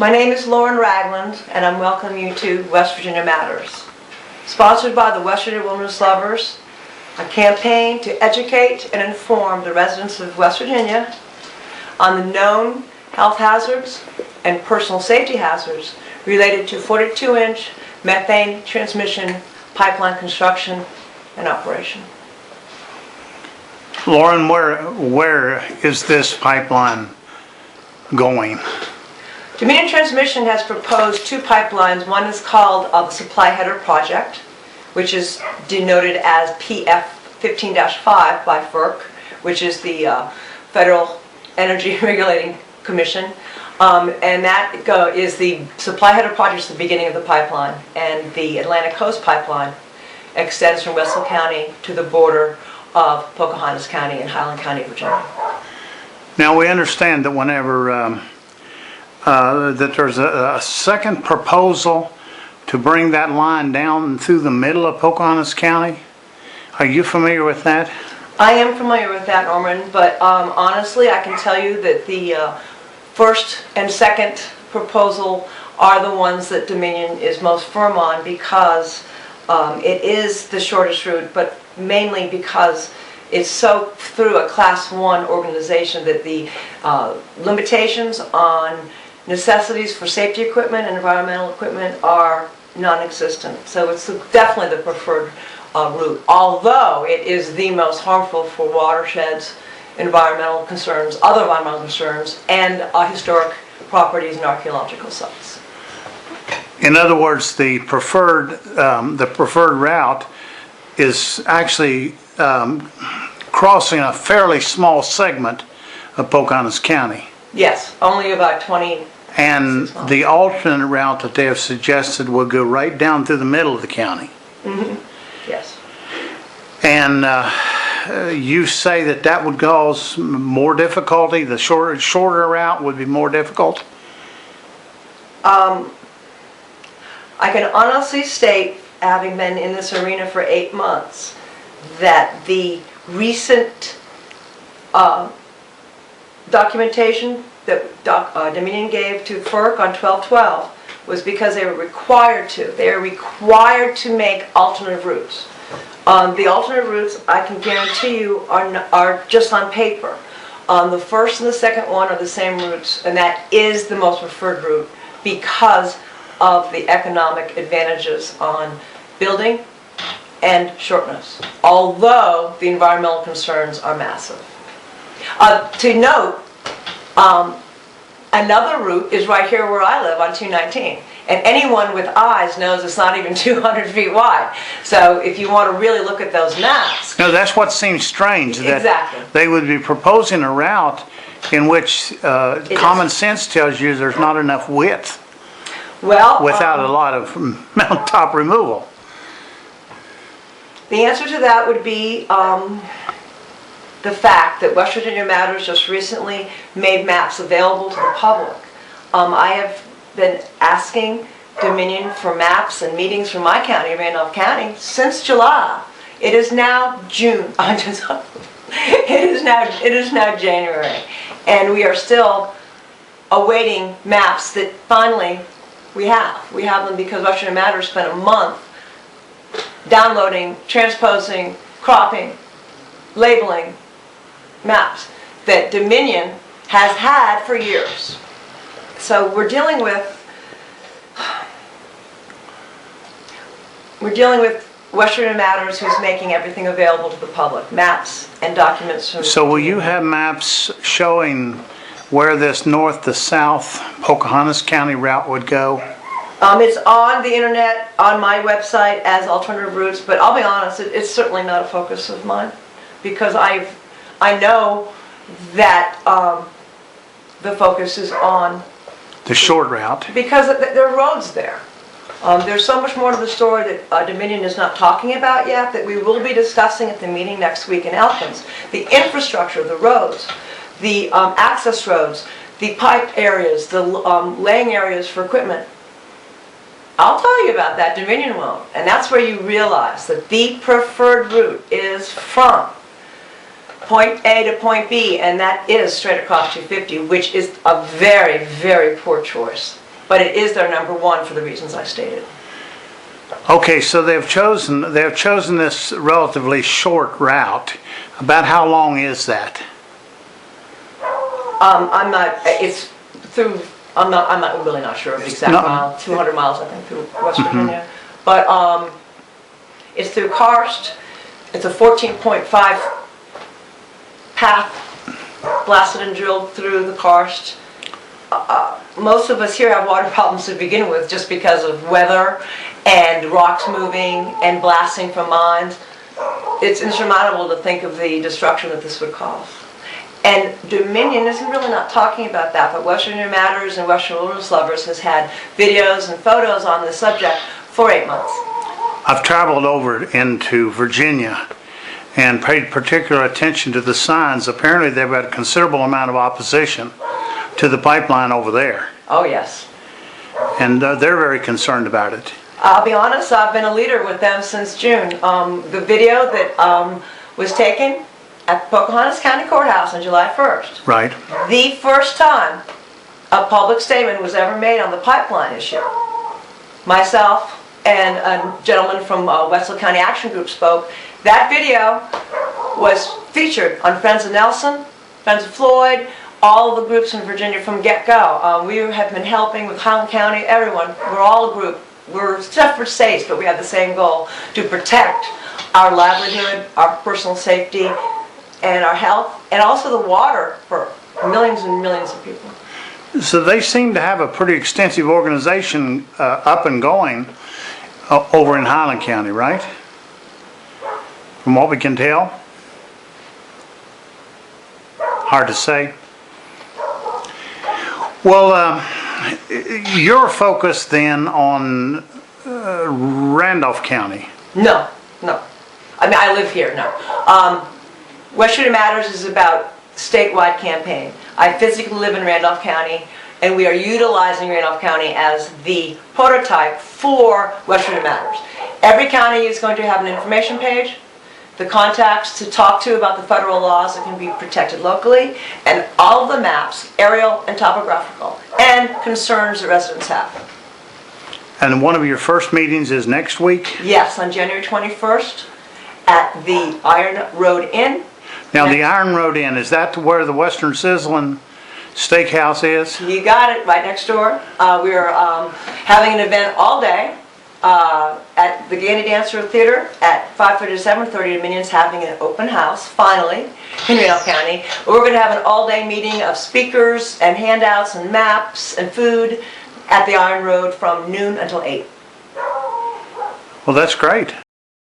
My name is Lauren Ragland, and I'm welcoming you to West Virginia Matters. Sponsored by the West Virginia Wilderness Lovers, a campaign to educate and inform the residents of West Virginia on the known health hazards and personal safety hazards related to 42-inch methane transmission pipeline construction and operation. Lauren, where is this pipeline going? Dominion Transmission has proposed two pipelines. One is called the Supply Header Project, which is denoted as PF 15-5 by FERC, which is the Federal Energy Regulating Commission. And that is the Supply Header Project, is the beginning of the pipeline. And the Atlantic Coast Pipeline extends from Wetzel County to the border of Pocahontas County and Highland County, Virginia. Now we understand that whenever that there's a second proposal to bring that line down through the middle of Pocahontas County. Are you familiar with that? I am familiar with that, Norman, but honestly I can tell you that the first and second proposal are the ones that Dominion is most firm on, because it is the shortest route, but mainly because it's so through a Class 1 organization that the limitations on necessities for safety equipment and environmental equipment are non-existent. So it's definitely the preferred route, although it is the most harmful for watersheds, environmental concerns, other environmental concerns, and historic properties and archaeological sites. In other words, the preferred route is actually crossing a fairly small segment of Pocahontas County. Yes, only about 20. And the alternate route that they have suggested would go right down through the middle of the county. Mm-hmm. Yes. And you say that would cause more difficulty? The shorter route would be more difficult? I can honestly state, having been in this arena for 8 months, that the recent documentation that Dominion gave to FERC on 12/12 was because they were required to. They are required to make alternative routes. The alternative routes, I can guarantee you, are just on paper. The first and the second one are the same routes, and that is the most preferred route because of the economic advantages on building and shortness, although the environmental concerns are massive. To note, another route is right here where I live on 219, and anyone with eyes knows it's not even 200 feet wide. So if you want to really look at those maps. No, that's what seems strange, that exactly. They would be proposing a route in which common sense tells you there's not enough width, well, without a lot of mountaintop removal. The answer to that would be the fact that West Virginia Matters just recently made maps available to the public. I have been asking Dominion for maps and meetings from my county, Randolph County, since July. It is now June. It is now January, and we are still awaiting maps that finally we have. We have them because West Virginia Matters spent a month downloading, transposing, cropping, labeling maps that Dominion has had for years. So we're dealing with West Virginia Matters, who's making everything available to the public, maps and documents. So will you have maps showing where this north to south Pocahontas County route would go? It's on the internet, on my website as alternative routes, but I'll be honest, it's certainly not a focus of mine, because I know that the focus is on the short route, because there are roads there. There's so much more to the story that Dominion is not talking about yet, that we will be discussing at the meeting next week in Elkins. The infrastructure, the roads, the access roads, the pipe areas, the laying areas for equipment. I'll tell you about that, Dominion won't. And that's where you realize that the preferred route is from point A to point B, and that is straight across 250, which is a very, very poor choice. but it is their number one for the reasons I stated. Okay, so they've chosen this relatively short route. About how long is that? I'm not really not sure of the exact No. mile, 200 miles I think through West Virginia. But it's through Karst. It's a 14.5 path blasted and drilled through the Karst. Most of us here have water problems to begin with just because of weather and rocks moving and blasting from mines. It's insurmountable to think of the destruction that this would cause. And Dominion isn't really not talking about that, but Western New Matters and Western Wilderness Lovers has had videos and photos on the subject for 8 months. I've traveled over into Virginia and paid particular attention to the signs. Apparently they've got a considerable amount of opposition to the pipeline over there. Oh yes. And they're very concerned about it. I'll be honest, I've been a leader with them since June. The video that was taken at Pocahontas County Courthouse on July 1st. Right. The first time a public statement was ever made on the pipeline issue. Myself and a gentleman from Wetzel County Action Group spoke. That video was featured on Friends of Nelson, Friends of Floyd, all of the groups in Virginia from get-go. We have been helping with Highland County, everyone. We're all a group. We're separate states, but we have the same goal, to protect our livelihood, our personal safety, and our health, and also the water for millions and millions of people. So they seem to have a pretty extensive organization up and going over in Highland County, right? From what we can tell. Hard to say. Well, you're focused then on Randolph County. No. I mean, I live here, no. Western Matters is about statewide campaign. I physically live in Randolph County, and we are utilizing Randolph County as the prototype for Western Matters. Every county is going to have an information page, the contacts to talk to about the federal laws that can be protected locally, and all of the maps, aerial and topographical, and concerns that residents have. And one of your first meetings is next week? Yes, on January 21st at the Iron Road Inn. Now, the Iron Road Inn, is that where the Western Sizzlin' Steakhouse is? You got it, right next door. We're having an event all day at the Gandy Dancer Theater at 5:30 to 7:30. Dominion's having an open house, finally, in Randolph County. We're going to have an all-day meeting of speakers and handouts and maps and food at the Iron Road from noon until 8. Well, that's great.